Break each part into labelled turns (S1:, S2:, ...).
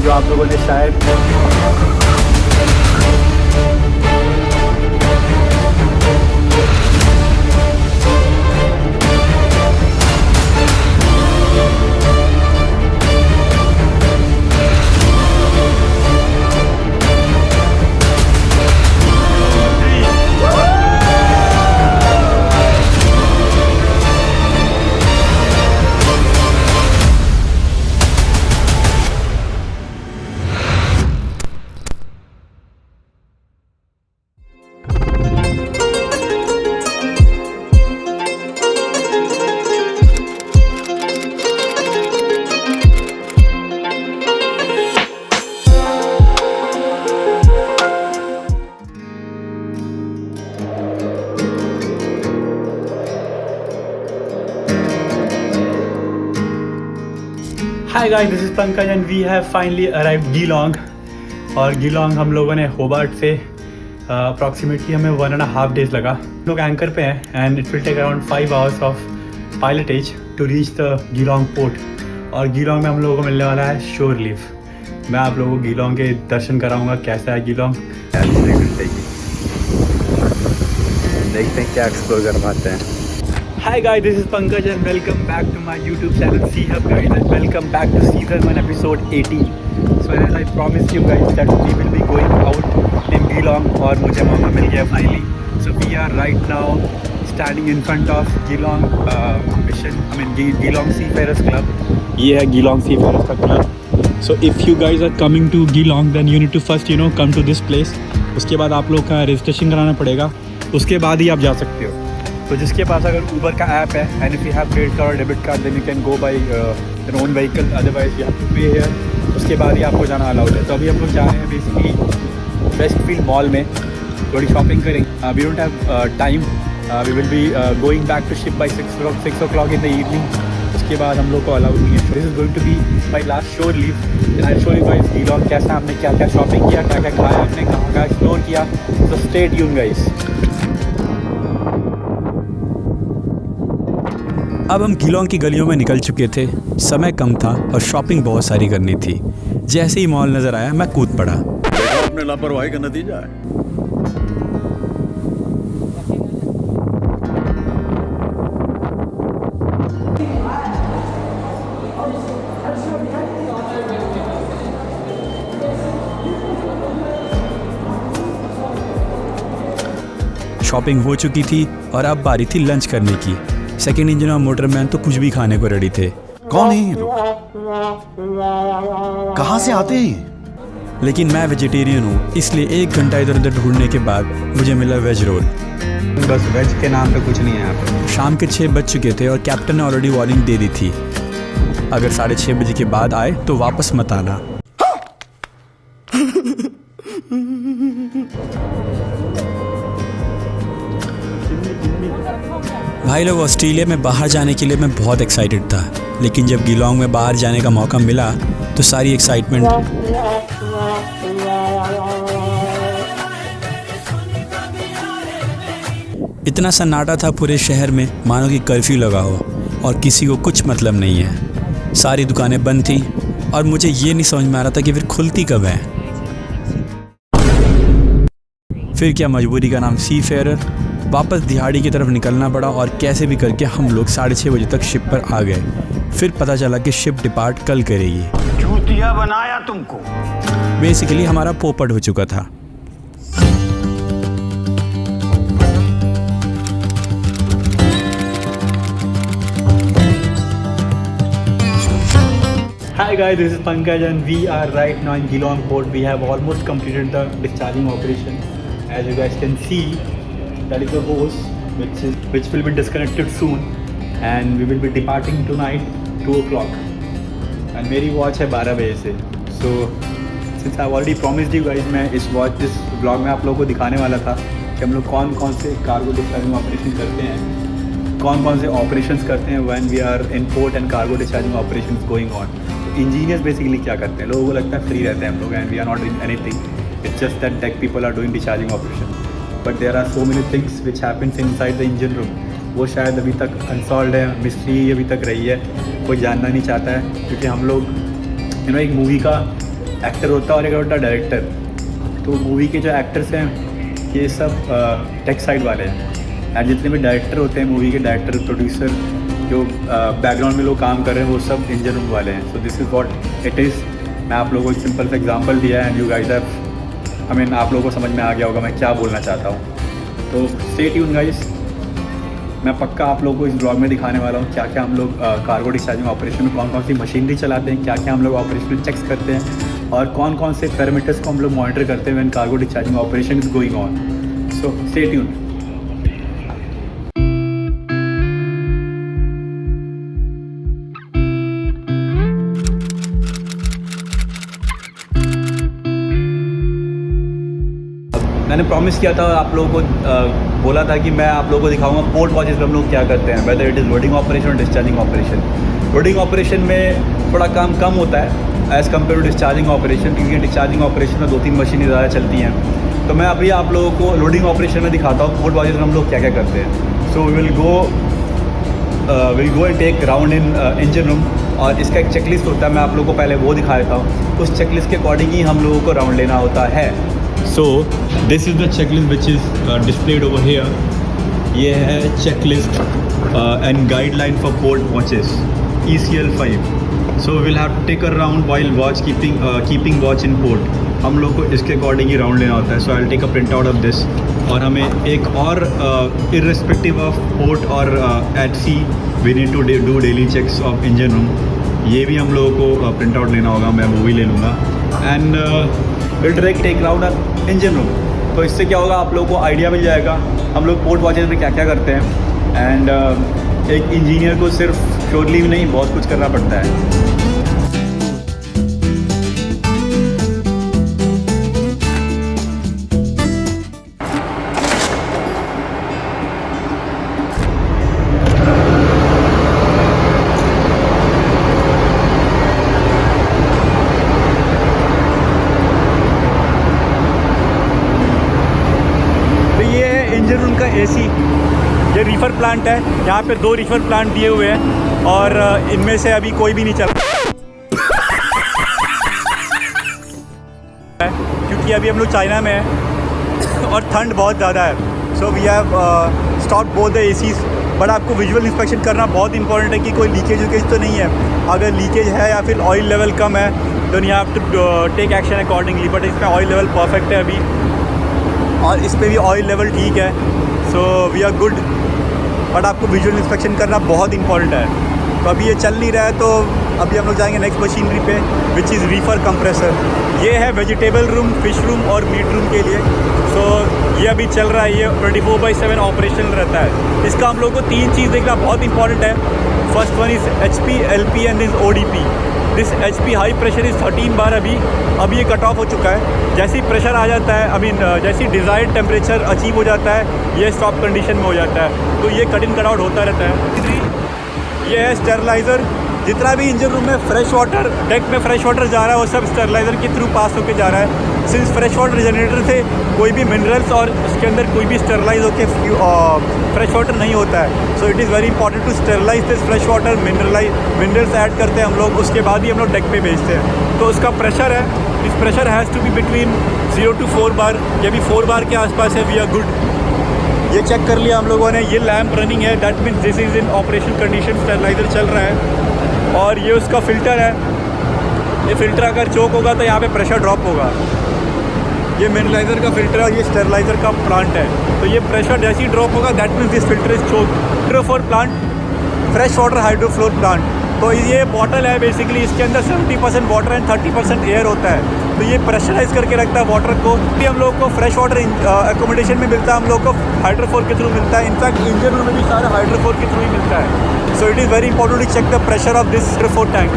S1: जो आप लोगों ने शायद hi guys, this is Pankaj and we have finally arrived Geelong. और गीलोंग हम लोगों ने होबार्ट से अप्रॉक्सीमेटली हमें 1.5 days लगा। हम लोग एंकर पे हैं and it will take around 5 hours of pilotage to reach the Geelong port. और गीलोंग में हम लोगों को मिलने वाला है श्योर लीव। मैं आप लोगों को गीलोंग के दर्शन कराऊंगा, कैसा है गीलोंग। देखते हैं क्या एक्सप्लोर कर पाते हैं। Hi guys, this is Pankaj and welcome back to my YouTube channel C Hub guys, and welcome back to season 1 episode 18. So as I promised you guys that we will be going out in Geelong और मुझे मौका मिल गया finally. So we are right now standing in front of Geelong Geelong Seafarers Club. ये है Geelong Seafarers का club. So if you guys are coming to Geelong then you need to first come to this place. उसके बाद आप लोग का registration कराना पड़ेगा, उसके बाद ही आप जा सकते हो। तो जिसके पास अगर ऊबर का ऐप है and if you have credit card और debit card then you can go by your own vehicle, otherwise you have to pay here. उसके बाद ही आपको जाना अलाउड है। तो अभी हम लोग जा रहे हैं बेसिकली वेस्टफील्ड मॉल में थोड़ी शॉपिंग करेंगे। We don't have time, we will be going back to ship by 6 o'clock in the evening. उसके बाद हम लोग को अलाउड नहीं है। This is going to be my last shore leave. I show you guys Geelong कैसा, हमने क्या क्या शॉपिंग किया, क्या क्या खाया, हमने कहाँ कहाँ एक्सप्लोर किया। So stay tuned guys.
S2: अब हम गीलोंग की गलियों में निकल चुके थे, समय कम था और शॉपिंग बहुत सारी करनी थी। जैसे ही मॉल नज़र आया मैं कूद पड़ा।
S3: अपने लापरवाही का नतीजा है।
S2: शॉपिंग हो चुकी थी और अब बारी थी लंच करने की। सेकेंड इंजन और मोटरमैन तो कुछ भी खाने को रेडी थे।
S3: कौन है ये लोग? कहाँ से आते हैं?
S2: लेकिन मैं वेजिटेरियन हूँ, इसलिए 1 घंटा इधर उधर ढूंढने के बाद मुझे मिला वेज रोल।
S1: बस वेज के नाम पे कुछ नहीं है यहाँ पे।
S2: शाम के 6 बज चुके थे और कैप्टन ने ऑलरेडी वार्निंग दे दी थी, अगर 6:30 बजे के बाद आए तो वापस मत आना। भाई लोग, ऑस्ट्रेलिया में बाहर जाने के लिए मैं बहुत एक्साइटेड था, लेकिन जब गीलोंग में बाहर जाने का मौका मिला तो सारी एक्साइटमेंट इतना सन्नाटा था पूरे शहर में, मानो कि कर्फ्यू लगा हो और किसी को कुछ मतलब नहीं है। सारी दुकानें बंद थी और मुझे ये नहीं समझ में आ रहा था कि फिर खुलती कब है। फिर क्या मजबूरी का नाम सीफेरर, वापस दिहाड़ी की तरफ निकलना पड़ा और कैसे भी करके हम लोग 6:30 बजे तक शिप पर आ गए। फिर पता चला कि शिप डिपार्ट कल करेगी।
S3: चूतिया बनाया तुमको।
S2: बेसिकली हमारा पोपट हो चुका था।
S1: Hi guys, this is Pankaj and we are right now in Geelong port. We have almost completed the discharging operation. As you guys can see, that is the hose which will be disconnected soon and we will be departing tonight 2 o'clock and मेरी watch है 12 बजे से। So since I've already promised you guys, मैं इस vlog में आप लोगों को दिखाने वाला था कि हम लोग कौन कौन से कार्गो डिस्चार्जिंग ऑपरेशन करते हैं, कौन कौन से ऑपरेशंस करते हैं when we are in port and cargo discharging operations going on। तो इंजीनियर्स बेसिकली क्या करते हैं, लोगों को लगता है फ्री रहते हैं हम लोग and we are not doing anything, it's just that tech people are doing discharging operation, but there are so many things which happens inside the engine room। वो शायद अभी तक अनसॉल्व्ड है, मिस्ट्री अभी तक रही है, कोई जानना नहीं चाहता है, क्योंकि हम लोग एक मूवी का एक्टर होता है और एक होता है डायरेक्टर। तो मूवी के जो एक्टर्स हैं ये सब टेक साइड वाले हैं, एंड जितने भी डायरेक्टर होते हैं मूवी के, डायरेक्टर प्रोड्यूसर जो बैकग्राउंड में लोग काम कर रहे हैं वो सब इंजन रूम वाले हैं। सो this is what it is. मैं आप लोगों को एक सिंपल सा एग्जांपल दिया है and you guys have, I mean आप लोगों को समझ में आ गया होगा मैं क्या बोलना चाहता हूँ। तो स्टे ट्यून गाइस, मैं पक्का आप लोगों को इस ब्लॉग में दिखाने वाला हूँ क्या क्या हम लोग कार्गो डिस्चार्जिंग ऑपरेशन में कौन कौन सी मशीनरी चलाते हैं, क्या क्या हम लोग ऑपरेशनल चेक्स करते हैं और कौन कौन से पैरामीटर्स को हम लोग मॉनिटर करते हैं when cargo discharging operation is going on. So stay tune. मैंने प्रॉमिस किया था आप लोगों को, बोला था कि मैं आप लोगों को दिखाऊंगा पोर्ट वॉचेस में हम लोग क्या करते हैं, whether it is loading operation और डिस्चार्जिंग ऑपरेशन। लोडिंग ऑपरेशन में थोड़ा काम कम होता है as compare to discharging operation, क्योंकि डिस्चार्जिंग ऑपरेशन में 2-3 मशीनें ज़्यादा चलती हैं। तो मैं अभी आप लोगों को लोडिंग ऑपरेशन में दिखाता हूँ पोर्ट वॉचेस में हम लोग क्या क्या करते हैं। So will go and take round in engine room, और इसका एक चेकलिस्ट होता है, मैं आप लोगों को पहले वो दिखा देता हूँ। उस चेकलिस्ट के अकॉर्डिंग ही हम लोगों को राउंड लेना होता है। So this is the checklist which is displayed over here. ये है checklist and guideline for port watches ECL 5. So we'll have to take a round while keeping watch in port. हम लोग को इसके अकॉर्डिंग ही round लेना होता है। So I'll take a print out of this. और हमें एक और irrespective of port और at sea we need to do daily checks of engine room. ये भी हम लोगों को प्रिंट आउट लेना होगा, मैं वो भी ले लूँगा। And will direct take round on engine room. तो इससे क्या होगा, आप लोगों को आइडिया मिल जाएगा हम लोग पोर्ट वॉचेस में क्या क्या करते हैं। एंड एक इंजीनियर को सिर्फ श्योर लीव नहीं, बहुत कुछ करना पड़ता है। एसी, ये रीफर प्लांट है, यहाँ पे 2 रीफर प्लांट दिए हुए हैं और इनमें से अभी कोई भी नहीं चल रहा है क्योंकि अभी हम लोग चाइना में हैं और ठंड बहुत ज़्यादा है। So we have stop both the ACs, but आपको विजुअल इंस्पेक्शन करना बहुत इंपॉर्टेंट है कि कोई लीकेज विकेज तो नहीं है। अगर लीकेज है या फिर ऑयल लेवल कम है तो you have to take action accordingly. But इसमें ऑयल लेवल परफेक्ट है अभी और इस पर भी ऑयल लेवल ठीक है। So we are good, but आपको विजुअल इंस्पेक्शन करना बहुत इंपॉर्टेंट है। तो अभी ये चल नहीं रहा है, तो अभी हम लोग जाएंगे नेक्स्ट मशीनरी पे विच इज़ रीफर कंप्रेसर। ये है वेजिटेबल रूम, फिश रूम और मीट रूम के लिए। सो ये अभी चल रहा है, ये 24/7 ऑपरेशनल रहता है। इसका हम लोग को 3 चीज़ देखना बहुत इंपॉर्टेंट है। First one is HP, LP and is ODP। This HP high pressure is 13 बार अभी ये कट ऑफ हो चुका है। जैसे ही प्रेशर आ जाता है, जैसे ही डिज़ायर्ड टेम्परेचर अचीव हो जाता है, ये स्टॉप कंडीशन में हो जाता है। तो ये कट इन कट आउट होता रहता है। ये है स्टेरलाइज़र। जितना भी इंजन रूम में फ्रेश वाटर, डेक में फ्रेश वाटर जा रहा है वो सब स्टेरलाइज़र के थ्रू पास होकर जा रहा है। सिंस फ्रेश वाटर जनरेटर से कोई भी मिनरल्स और उसके अंदर कोई भी स्टेरलाइज होकर फ्रेश वाटर नहीं होता है। So it is very important to sterilize this fresh water. Minerals add करते हैं हम लोग, उसके बाद ही हम लोग डेक पे भेजते हैं। तो उसका प्रेशर है, this pressure has to be between 0 to 4 bar. ये भी 4 बार के आसपास है, वी आर गुड। ये चेक कर लिया हम लोगों ने। ये लैम्प रनिंग है, that means this is in operation condition, sterilizer चल रहा है। और ये उसका फ़िल्टर है, ये फ़िल्टर अगर चोक होगा तो यहाँ पे प्रेशर ड्रॉप होगा। ये मिनरलाइज़र का फ़िल्टर है, ये स्टेरलाइज़र का प्लांट है। तो ये प्रेशर जैसे ही ड्रॉप होगा that means this filter is choke. Hydrophore plant, fresh water hydrophore plant. तो ये बॉटल है बेसिकली, इसके अंदर 70% वाटर एंड 30% एयर होता है। तो ये प्रेशराइज करके रखता है वाटर को। भी हम लोग को फ्रेश वाटर एकोमोडेशन में मिलता है, हम लोग को हाइड्रोफ्लोर के थ्रू मिलता है। इनफैक्ट इंजन रूम में भी सारा हाइड्रोफ्लोर के थ्रू ही मिलता है। So it is very important to check the pressure of this hydrophore tank.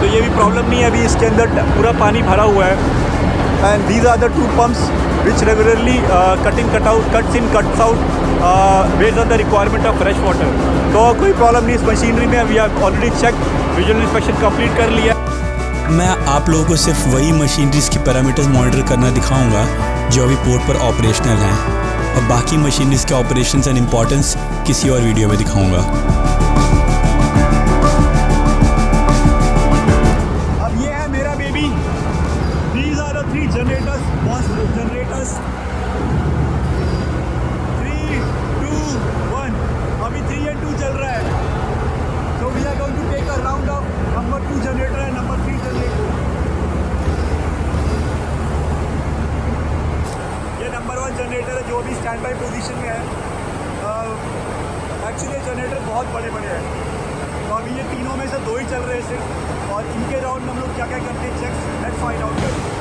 S1: तो ये भी प्रॉब्लम नहीं है, अभी इसके अंदर पूरा पानी भरा हुआ है। And these are the 2 pumps which regularly cuts in cuts out based on the requirement of fresh water. तो कोई प्रॉब्लम नहीं इस मशीनरी में। We have already check, visual inspection complete कर लिया।
S2: मैं आप लोगों को सिर्फ वही मशीनरीज की पैरामीटर्स मॉनिटर करना दिखाऊंगा जो अभी पोर्ट पर ऑपरेशनल हैं, और बाकी मशीनरीज के ऑपरेशंस एंड इम्पोर्टेंस किसी और वीडियो में दिखाऊंगा।
S1: अब ये है मेरा कंडीशन में है। एक्चुअली जनरेटर बहुत बड़े बड़े हैं, तो अभी ये तीनों में से 2 ही चल रहे हैं सिर्फ, और इनके राउंड में हम लोग क्या क्या करते हैं चेक लेट्स फाइंड आउट करते हैं।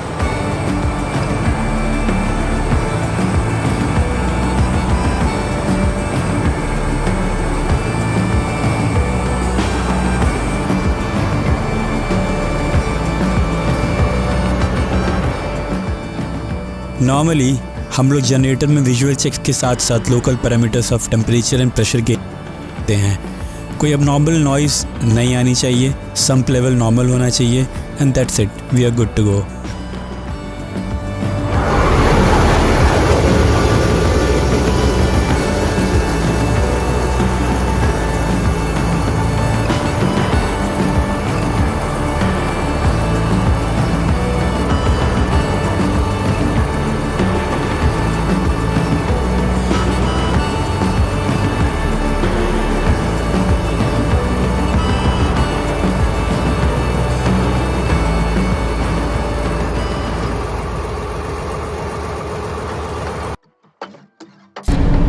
S2: नॉर्मली हम लोग जनरेटर में विजुअल चेक्स के साथ साथ local parameters of temperature and pressure के देते हैं। कोई abnormal नॉइज़ नहीं आनी चाहिए, सम्प लेवल नॉर्मल होना चाहिए, and that's it, we are good to go.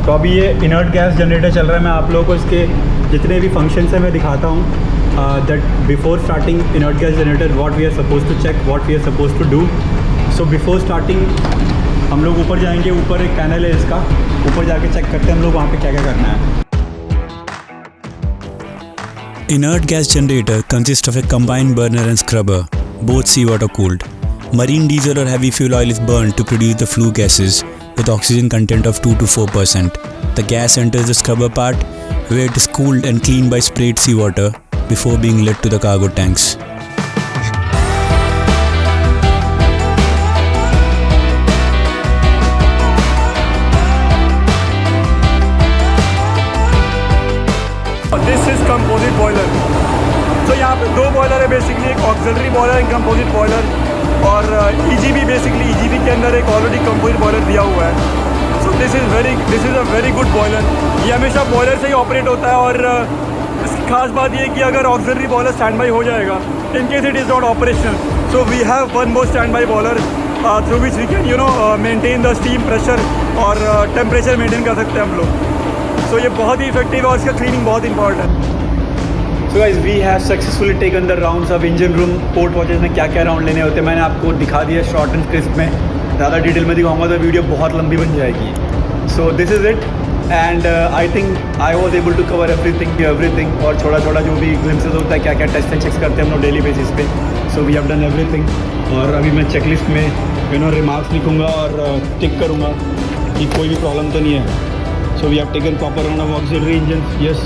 S1: तो अभी ये इनर्ट गैस जनरेटर चल रहा है। मैं आप लोगों को इसके जितने भी फंक्शंस हैं मैं दिखाता हूँ। That before starting inert gas generator what we are suppose to check, what we are suppose to do. So before starting हम लोग ऊपर जाएंगे, ऊपर एक पैनल है इसका, ऊपर जाके चेक करते हैं हम लोग वहाँ पे क्या क्या करना है।
S2: Inert gas generator consists of a combined burner and scrubber, both seawater cooled. Marine diesel or heavy fuel oil is burned to produce the flue gases with oxygen content of 2 to 4%. The gas enters the scrubber part where it is cooled and cleaned by sprayed seawater before being led to the cargo tanks.
S1: This is composite boiler. तो यहाँ पे 2 boiler है basically, एक auxiliary boiler, एक composite boiler, और EGB basically EGB के अंदर एक ऑलरेडी कंपोजिट बॉयलर दिया हुआ है। सो this is a very good boiler. ये हमेशा बॉयलर से ही ऑपरेट होता है, और इसकी खास बात ये है कि अगर ऑक्सिलरी बॉयलर स्टैंड बाई हो जाएगा in case it is not operational, so we have one more standby boiler through which we can maintain the steam pressure और टेम्परेचर मेंटेन कर सकते हैं हम लोग। सो ये बहुत ही इफेक्टिव है और इसका क्लीनिंग बहुत इंपॉर्टेंट है। So guys we have successfully taken the rounds of engine room. Port watches में क्या क्या राउंड लेने होते हैं मैंने आपको दिखा दिया शॉर्ट एंड क्रिस्प में। ज़्यादा डिटेल में दिखाऊंगा तो वीडियो बहुत लंबी बन जाएगी। So this is it, and I think I was able to cover everything, और छोटा छोटा जो भी ग्लिम्सेस होता है, क्या क्या टेस्ट एंड चेक्स करते हैं हम लोग डेली बेसिस पे। So we have done everything, और अभी मैं चेकलिस्ट में रिमार्क्स लिखूँगा और टिक करूँगा कि कोई भी प्रॉब्लम तो नहीं है। So we have taken proper run of auxiliary engines, yes.